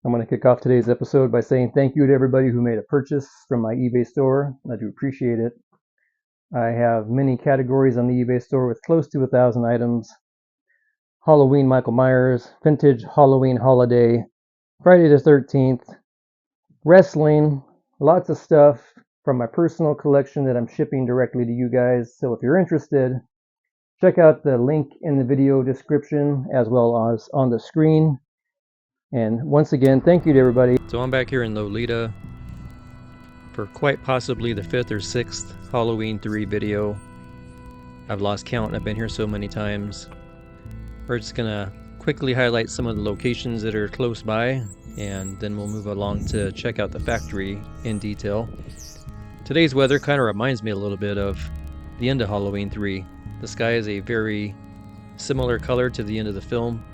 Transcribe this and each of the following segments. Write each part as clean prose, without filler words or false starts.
I'm going to kick off today's episode by saying thank you to everybody who made a purchase from my eBay store. I do appreciate it. I have many categories on the eBay store with close to 1,000 items. Halloween Michael Myers, Vintage Halloween Holiday, Friday the 13th, wrestling, lots of stuff from my personal collection that I'm shipping directly to you guys. So if you're interested, check out the link in the video description as well as on the screen. And once again, thank you to everybody. So I'm back here in Loleta for quite possibly the 5th or 6th Halloween 3 video. I've lost count, I've been here so many times. We're just gonna quickly highlight some of the locations that are close by, and then we'll move along to check out the factory in detail. Today's weather kind of reminds me a little bit of the end of Halloween 3. The sky is a very similar color to the end of the film.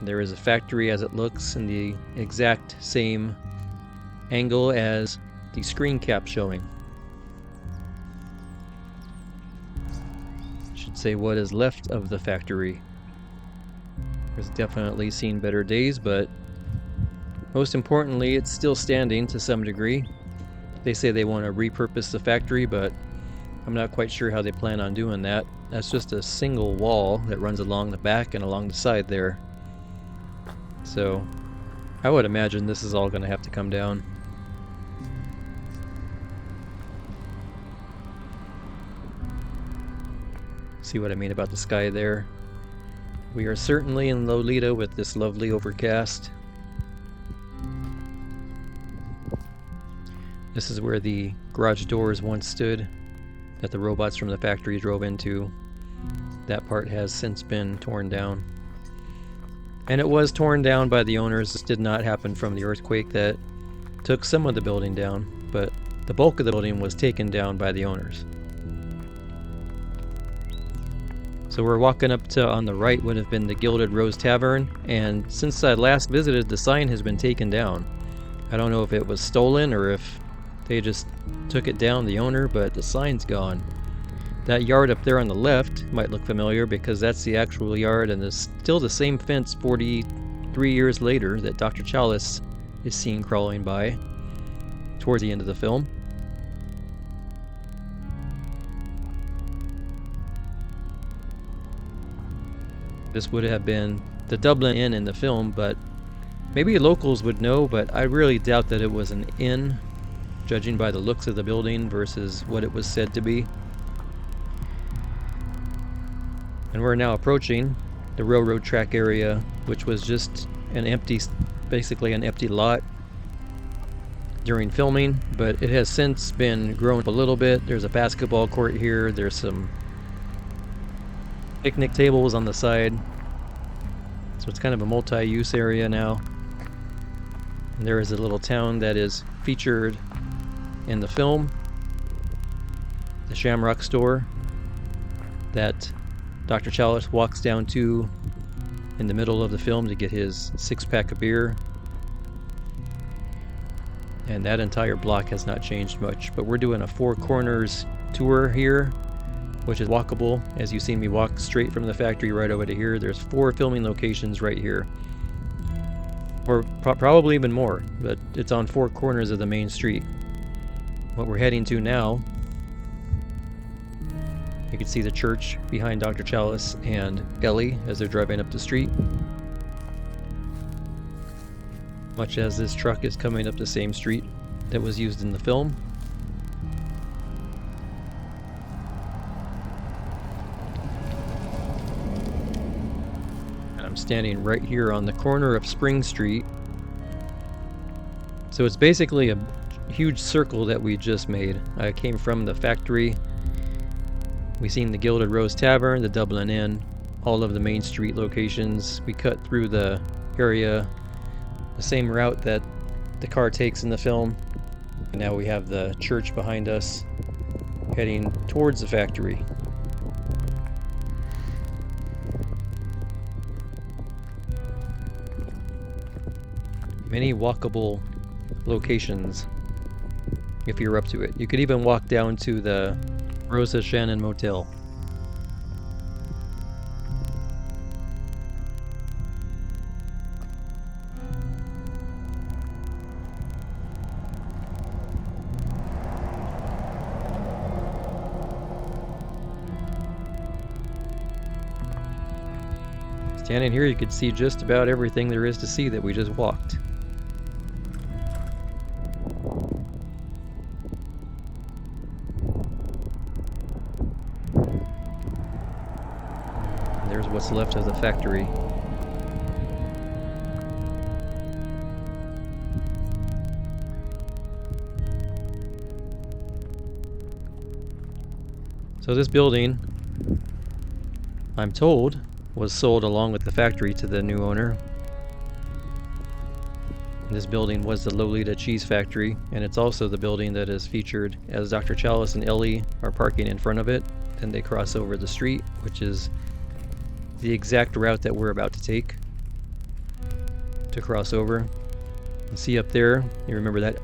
There is a factory as it looks in the exact same angle as the screen cap showing. Should say what is left of the factory. There's definitely seen better days, but most importantly, it's still standing to some degree. They say they want to repurpose the factory, but I'm not quite sure how they plan on doing that. That's just a single wall that runs along the back and along the side there. So I would imagine this is all going to have to come down. See what I mean about the sky there? We are certainly in Loleta with this lovely overcast. This is where the garage doors once stood that the robots from the factory drove into. That part has since been torn down. And it was torn down by the owners. This did not happen from the earthquake that took some of the building down, but the bulk of the building was taken down by the owners. So we're walking up to, on the right would have been the Gilded Rose Tavern, and since I last visited, the sign has been taken down. I don't know if it was stolen or if they just took it down, the owner, but the sign's gone. That yard up there on the left might look familiar because that's the actual yard, and there's still the same fence 43 years later that Dr. Chalice is seen crawling by towards the end of the film. This would have been the Dublin Inn in the film, but maybe locals would know, but I really doubt that it was an inn, judging by the looks of the building versus what it was said to be. And we're now approaching the railroad track area, which was just an empty, basically an empty lot during filming, but it has since been grown a little bit. There's a basketball court here, there's some picnic tables on the side, so it's kind of a multi-use area now. And there is a little town that is featured in the film, the Shamrock store that Dr. Chalice walks down to in the middle of the film to get his 6-pack of beer. And that entire block has not changed much, but we're doing a Four Corners tour here, which is walkable. As you see me walk straight from the factory right over to here, there's 4 filming locations right here, or probably even more, but it's on 4 corners of the main street. What we're heading to now, you can see the church behind Dr. Chalice and Ellie as they're driving up the street, much as this truck is coming up the same street that was used in the film. And I'm standing right here on the corner of Spring Street. So it's basically a huge circle that we just made. I came from the factory. We seen the Gilded Rose Tavern, the Dublin Inn, all of the main street locations. We cut through the area, the same route that the car takes in the film. And now we have the church behind us, heading towards the factory. Many walkable locations if you're up to it. You could even walk down to the Rosa Shannon Motel. Standing here, you could see just about everything there is to see that we just walked. And there's what's left of the factory. So this building, I'm told, was sold along with the factory to the new owner. And this building was the Loleta cheese factory, and it's also the building that is featured as Dr. Chalice and Ellie are parking in front of it. Then they cross over the street, which is the exact route that we're about to take to cross over. And see up there, you remember that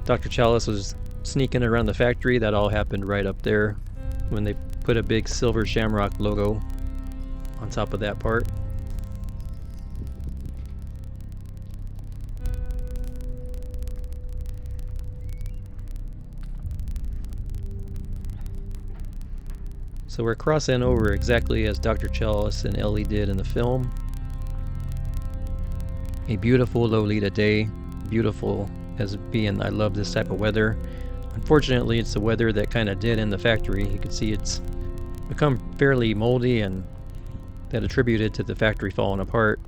Dr. Chalice was sneaking around the factory? That all happened right up there when they put a big silver Shamrock logo on top of that part. So we're crossing over exactly as Dr. Chalice and Ellie did in the film. A beautiful Loleta day, beautiful as being, I love this type of weather. Unfortunately, it's the weather that kind of did in the factory. You can see it's become fairly moldy, and that attributed to the factory falling apart.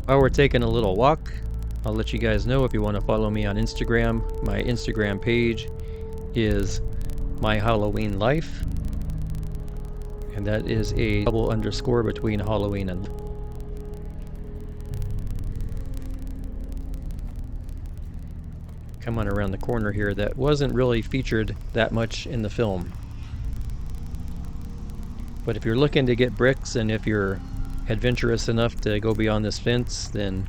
While we're taking a little walk, I'll let you guys know if you want to follow me on Instagram. My Instagram page is My Halloween Life, and that is a double underscore between Halloween and come on around the corner here. That wasn't really featured that much in the film, but if you're looking to get bricks and if you're adventurous enough to go beyond this fence, then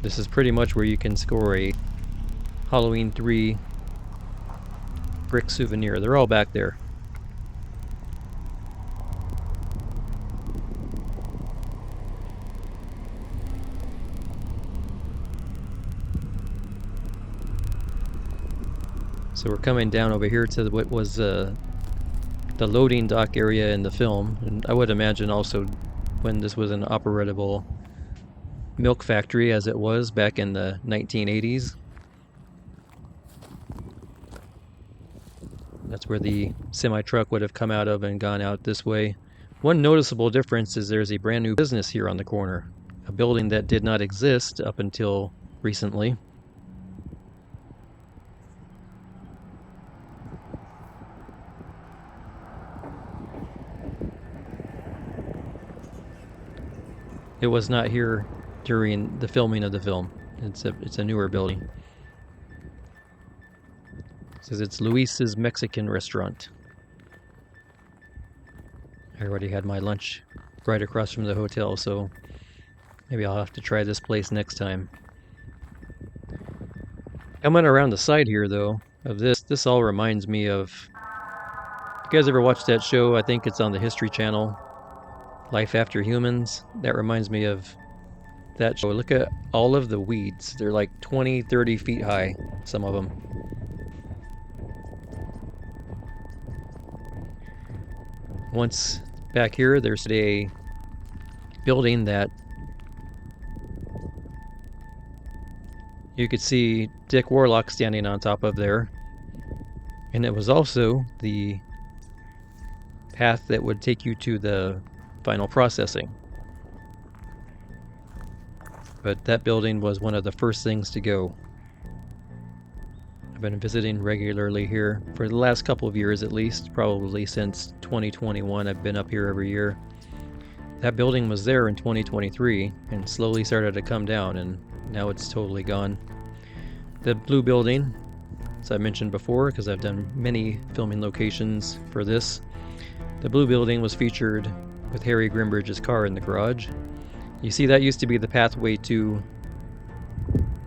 this is pretty much where you can score a Halloween 3 brick souvenir. They're all back there. So we're coming down over here to what was the loading dock area in the film, and I would imagine also when this was an operable milk factory as it was back in the 1980s. That's where the semi-truck would have come out of and gone out this way. One noticeable difference is there's a brand new business here on the corner, a building that did not exist up until recently. It was not here during the filming of the film. It's a newer building. It says it's Luis's Mexican restaurant. I already had my lunch right across from the hotel, so maybe I'll have to try this place next time. Coming around the side here, though, of this all reminds me of... You guys ever watch that show? I think it's on the History Channel, Life After Humans. That reminds me of that show. Look at all of the weeds. They're like 20, 30 feet high, some of them. Once back here, there's a building that you could see Dick Warlock standing on top of there. And it was also the path that would take you to the final processing. But that building was one of the first things to go. I've been visiting regularly here for the last couple of years at least, probably since 2021. I've been up here every year. That building was there in 2023 and slowly started to come down, and now it's totally gone. The blue building, as I mentioned before, because I've done many filming locations for this, the blue building was featured with Harry Grimbridge's car in the garage. You see, that used to be the pathway to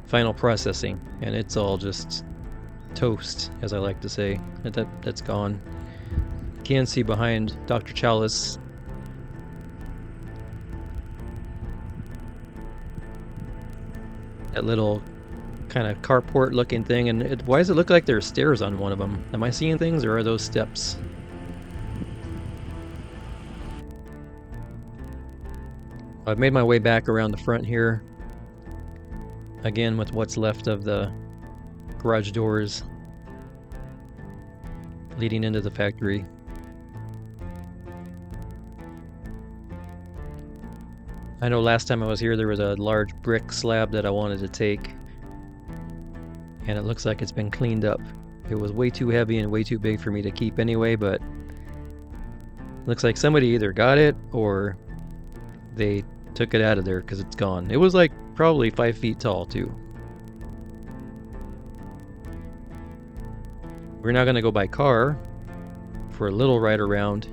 final processing, and it's all just toast, as I like to say. That's gone. You can see behind Dr. Chalice That little kind of carport looking thing. And why does it look like there's stairs on one of them? Am I seeing things, or are those steps? I've made my way back around the front here. Again, with what's left of the garage doors leading into the factory. I know last time I was here there was a large brick slab that I wanted to take, and it looks like it's been cleaned up. It was way too heavy and way too big for me to keep anyway, but looks like somebody either got it or they took it out of there because it's gone. It was like probably 5 feet tall too. We're now going to go by car for a little ride around.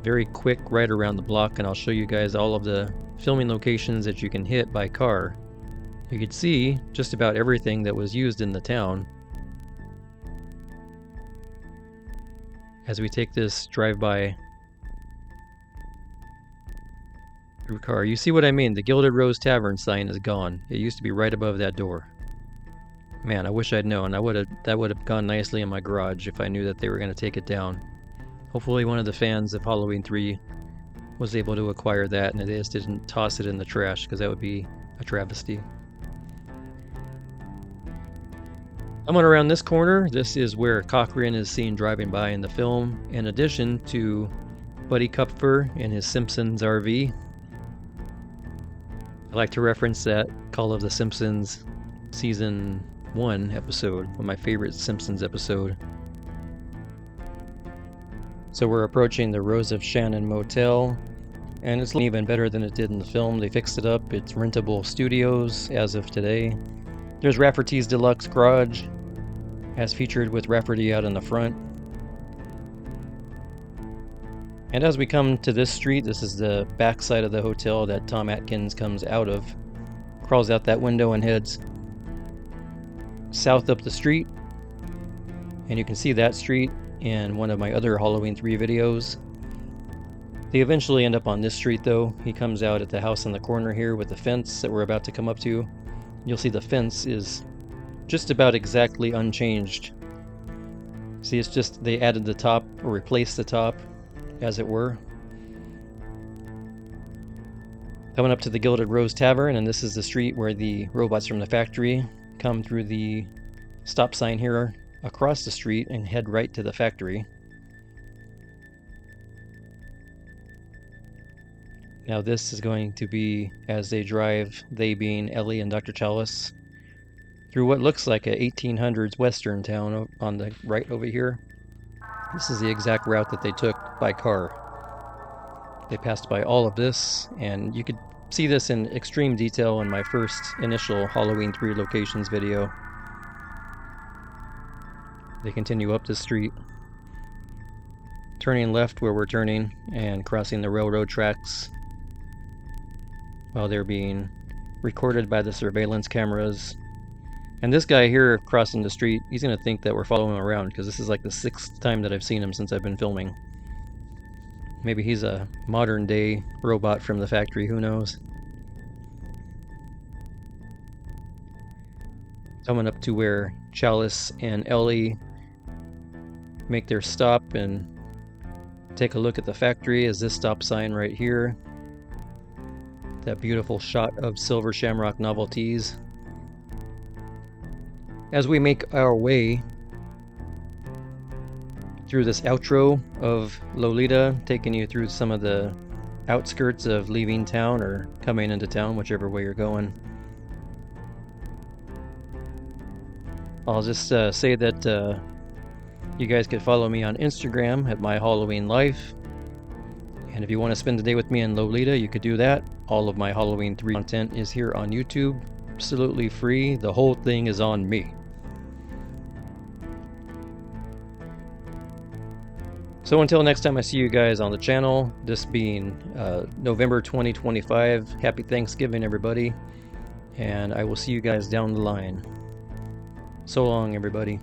Very quick ride around the block, and I'll show you guys all of the filming locations that you can hit by car. You can see just about everything that was used in the town as we take this drive-by through car. You see what I mean? The Gilded Rose Tavern sign is gone. It used to be right above that door. Man, I wish I'd known. That would have gone nicely in my garage if I knew that they were going to take it down. Hopefully one of the fans of Halloween 3 was able to acquire that and they just didn't toss it in the trash, because that would be a travesty. Coming around this corner, this is where Cochran is seen driving by in the film, in addition to Buddy Kupfer in his Simpsons RV. I like to reference that Call of the Simpsons Season 1 episode, one of my favorite Simpsons episode. So we're approaching the Rose of Shannon Motel, and it's even better than it did in the film. They fixed it up. It's rentable studios as of today. There's Rafferty's Deluxe Garage, as featured with Rafferty out in the front. And as we come to this street, this is the back side of the hotel that Tom Atkins comes out of. Crawls out that window and heads south up the street. And you can see that street in one of my other Halloween 3 videos. They eventually end up on this street though. He comes out at the house in the corner here with the fence that we're about to come up to. You'll see the fence is just about exactly unchanged. See, it's just they added the top, or replaced the top, as it were. Coming up to the Gilded Rose Tavern, and this is the street where the robots from the factory come through the stop sign here across the street and head right to the factory. Now this is going to be as they drive, they being Ellie and Dr. Chalice, through what looks like a 1800s western town on the right over here. This is the exact route that they took by car. They passed by all of this, and you could see this in extreme detail in my first initial Halloween 3 locations video. They continue up the street, turning left where we're turning, and crossing the railroad tracks while they're being recorded by the surveillance cameras. And this guy here crossing the street, he's going to think that we're following him around, because this is like the 6th time that I've seen him since I've been filming. Maybe he's a modern day robot from the factory, who knows. Coming up to where Chalice and Ellie make their stop and take a look at the factory is this stop sign right here. That beautiful shot of silver Shamrock novelties. As we make our way through this outro of Loleta, taking you through some of the outskirts of leaving town or coming into town, whichever way you're going. I'll just say that you guys could follow me on Instagram at My Halloween Life. And if you want to spend the day with me in Loleta, you could do that. All of my Halloween 3 content is here on YouTube. Absolutely free. The whole thing is on me. So until next time I see you guys on the channel, this being November 2025, happy Thanksgiving everybody, and I will see you guys down the line. So long everybody.